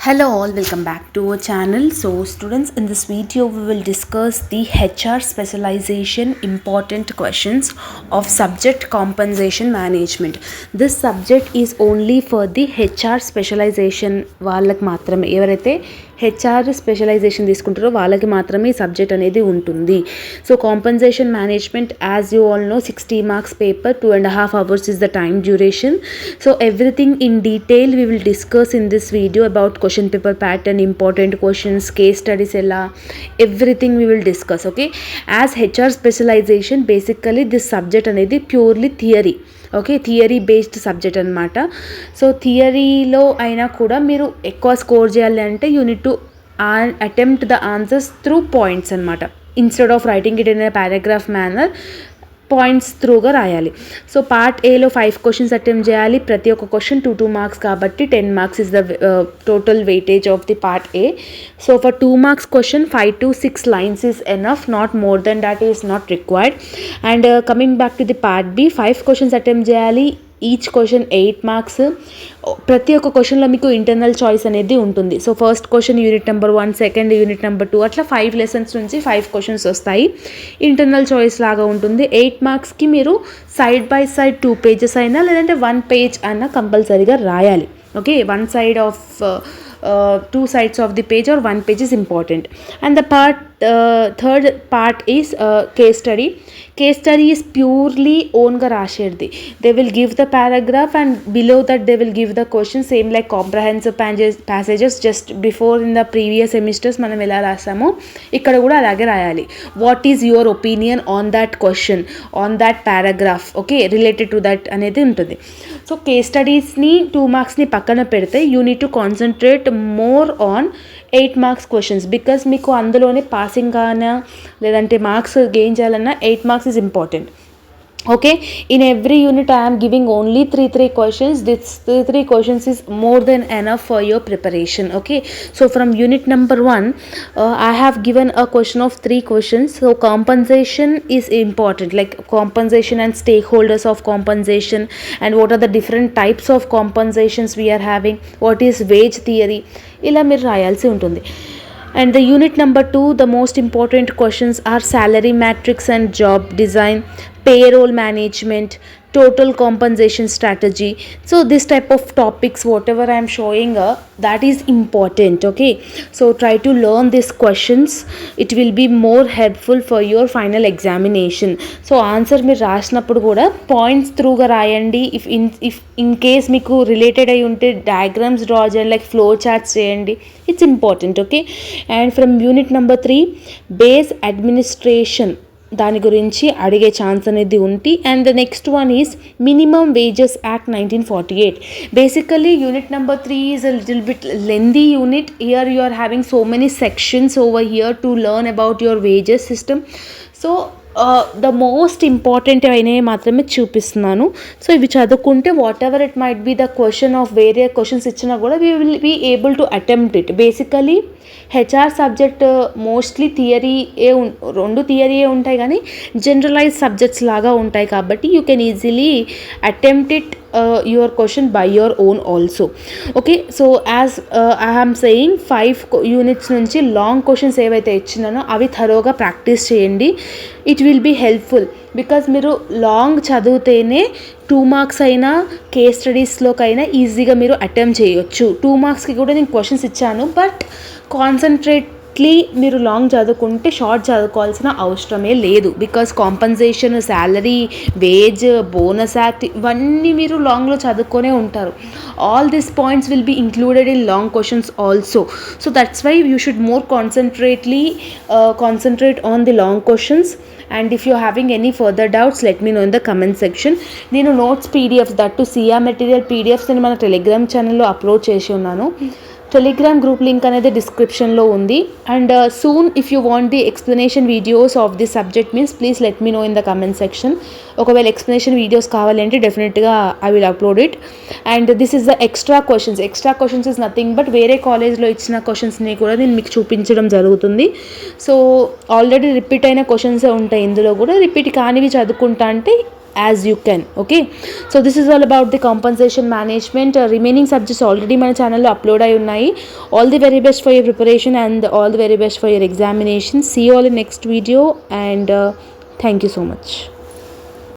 Hello all, welcome back to our channel. So students, in this video we will discuss the HR specialization important questions of subject compensation management. This subject is only for the HR specialization వాళ్ళకి మాత్రమే, ఎవరైతే HR specialisation తీసుకుంటారో వాళ్ళకి మాత్రమే ఈ subject అనేది ఉంటుంది. So compensation management, as you all know, 60 marks paper, 2.5 hours is the time duration. So everything in detail we will discuss in this video about question paper pattern, important questions, case studies, everything we will discuss. Okay, as HR specialization, basically this subject అనేది purely theory. Okay, theory based subject అనమాట. So థియరీలో అయినా కూడా మీరు ఎక్కువ score చేయాలి అంటే you need to attempt the answers through points అనమాట. Instead of writing it in a paragraph manner, points త్రూగా రాయాలి. సో పార్ట్ ఏలో 5 questions అటెంప్ట్ చేయాలి. ప్రతి ఒక్క క్వశ్చన్ 2 marks కాబట్టి 10 marks is the total weightage of the part A. So for 2 marks question, 5 to 6 lines is enough, not more than that is not required. And coming back to the part B, 5 questions attempt చేయాలి. Each question 8 marks. ప్రతి ఒక్క క్వశ్చన్లో మీకు internal choice అనేది ఉంటుంది. So first question unit number 1, second unit number 2, అట్లా 5 lessons నుంచి 5 questions వస్తాయి. ఇంటర్నల్ చాయిస్ లాగా ఉంటుంది. 8 marksకి మీరు సైడ్ బై సైడ్ 2 pages అయినా లేదంటే 1 page అయినా కంపల్సరీగా రాయాలి. Okay, 1 side of 2 sides of the page or 1 page is important. And the third part is case study. Case study is purely ఓన్గా రాసేది. They will give the paragraph and below that they will give the question, same like comprehensive passages just before in the previous semesters మనం ఎలా రాసామో ఇక్కడ కూడా అలాగే రాయాలి. What is your opinion on that question, on that paragraph, okay, related to that అనేది ఉంటుంది. So case స్టడీస్ని 2 marksని పక్కన పెడితే you need to concentrate more on 8 marks questions, because మీకు అందులోనే పాసింగ్ కానా లేదంటే మార్క్స్ గెయిన్ చేయాలన్నా 8 marks is important. Okay, in every unit I am giving only 3 questions. This 3 questions is more than enough for your preparation. Okay, so from unit number 1 I have given a question of 3 questions. So compensation is important, like compensation and stakeholders of compensation, and what are the different types of compensations we are having, what is wage theory, ఇలా మీరు రాయాల్సి ఉంటుంది. And the unit number 2, the most important questions are salary matrix and job design, payroll management, total compensation strategy. So this type of topics, whatever I am showing, that is important. Okay, so try to learn these questions. It will be more helpful for your final examination. So answer మీరు రాసినప్పుడు కూడా points త్రూగా రాయండి. if in case మీకు related అయి ఉంటే diagrams draw చేయండి, like flow charts చేయండి. It's important. Okay, and from unit number 3, base administration, దాని గురించి అడిగే ఛాన్స్ అనేది ఉంది. And the next one is minimum wages act 1948. Basically unit number 3 is a little bit lengthy unit. Here you are having so many sections over here to learn about your wages system. So the most important అయినవి మాత్రమే చూపిస్తున్నాను. So ఇవి చదువుకుంటే whatever it might be the question of వేరే questions ఇచ్చినా కూడా we will be able to attempt it. Basically HR subject mostly రెండు థియరీయే ఉంటాయి, కానీ జనరలైజ్ సబ్జెక్ట్స్ లాగా ఉంటాయి కాబట్టి you can easily attempt it your question by your own also. Okay, so as I am saying, 5 units నుంచి long questions ఏవైతే ఇచ్చినానో అవి థరోగా ప్రాక్టీస్ చేయండి. It will be helpful, because మీరు లాంగ్ చదివితేనే 2 marks అయినా కేస్ స్టడీస్లోకైనా ఈజీగా మీరు అటెంప్ట్ చేయొచ్చు. 2 marksకి కూడా నేను క్వశ్చన్స్ ఇచ్చాను, బట్ కాన్సన్ట్రేట్లీ మీరు లాంగ్ చదువుకుంటే షార్ట్ చదువుకోవాల్సిన అవసరమే లేదు. Because compensation, salary, wage, bonus act ఇవన్నీ మీరు లాంగ్లో చదువుకొనే ఉంటారు. All these points will be included in long questions also. So that's why you should more concentrate on the long questions. And if you're having any further doubts, let me know in the comment section. నేను notes PDFs, that to CR material PDFs నేను మన Telegram ఛానల్లో upload చేసి ఉన్నాను. Telegram group link అనేది డిస్క్రిప్షన్లో ఉంది. And soon if you want the explanation videos of the subject means please let me know in the comment section. ఒకవేళ explanation videos కావాలంటే డెఫినెట్గా I will upload it. And this is the extra questions is nothing but వేరే కాలేజ్లో ఇచ్చిన క్వశ్చన్స్ని కూడా నేను మీకు చూపించడం జరుగుతుంది. సో ఆల్రెడీ రిపీట్ అయిన క్వశ్చన్స్ ఉంటాయి ఇందులో కూడా. రిపీట్ కానివి చదువుకుంటా అంటే as you can. Okay, so this is all about the compensation management. Remaining subjects already మన ఛానల్లో అప్లోడ్ అయి ఉన్నాయి. All the very best for your preparation and all the very best for your examination. See you all in next video and thank you so much.